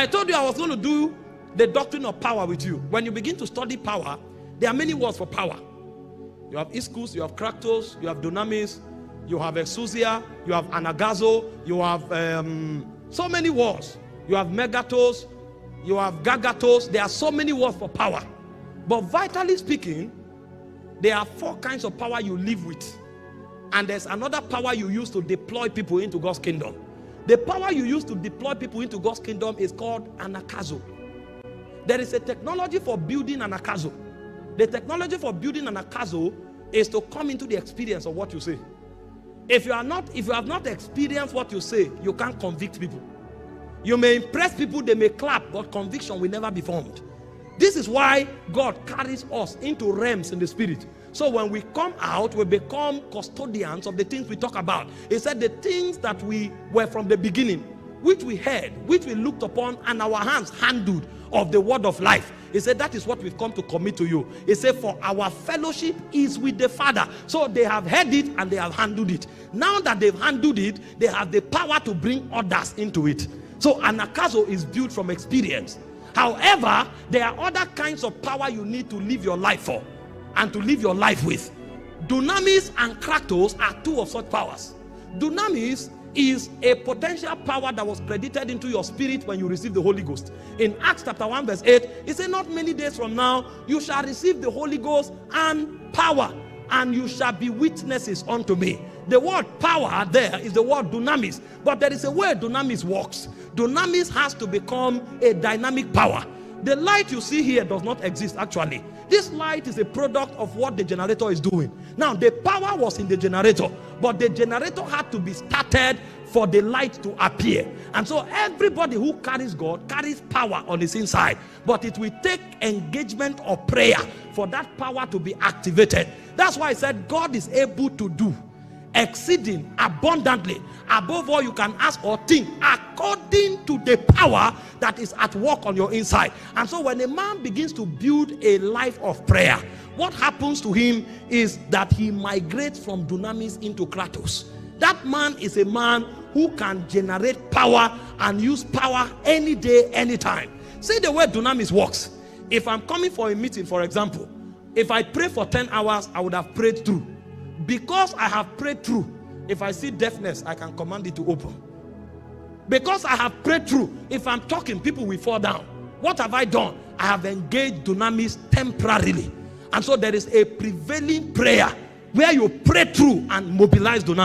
I told you I was going to do the doctrine of power with you. When you begin to study power, there are many words for power. You have ischus, you have kratos, you have dunamis, you have exousia, you have anagazo, you have so many words. You have megatos, you have gagatos. There are so many words for power. But vitally speaking, there are 4 kinds of power you live with. And there's another power you use to deploy people into God's kingdom. The power you use to deploy people into God's kingdom is called anakazo. There is a technology for building anakazo. The technology for building anakazo is to come into the experience of what you say. If you have not experienced what you say, you can't convict people. You may impress people, they may clap, but conviction will never be formed. This is why God carries us into realms in the spirit. So when we come out, we become custodians of the things we talk about. He said the things that we were from the beginning, which we heard, which we looked upon, and our hands handled of the word of life. He said that is what we've come to commit to you. He said for our fellowship is with the Father. So they have heard it and they have handled it. Now that they've handled it, they have the power to bring others into it. So anakazo is built from experience. However, there are other kinds of power you need to live your life for and to live your life with. Dunamis and kratos are 2 of such powers. Dunamis is a potential power that was credited into your spirit when you receive the Holy Ghost. In Acts chapter 1 verse 8, it said, not many days from now, you shall receive the Holy Ghost and power, and you shall be witnesses unto me. The word power there is the word dunamis, but there is a way dunamis works. Dunamis has to become a dynamic power. The light you see here does not exist actually. This light is a product of what the generator is doing. Now the power was in the generator, but the generator had to be started for the light to appear. And so everybody who carries God carries power on his inside, but it will take engagement or prayer for that power to be activated. That's why I said God is able to do exceeding abundantly above all you can ask or think, according to the power that is at work on your inside. And so when a man begins to build a life of prayer, what happens to him is that he migrates from dunamis into kratos. That man is a man who can generate power and use power any day, anytime. See the way dunamis works. If I'm coming for a meeting, for example, if I pray for 10 hours, I would have prayed through. Because I have prayed through, if I see deafness, I can command it to open. Because I have prayed through, if I'm talking, people will fall down. What have I done? I have engaged dunamis temporarily. And so there is a prevailing prayer where you pray through and mobilize dunamis.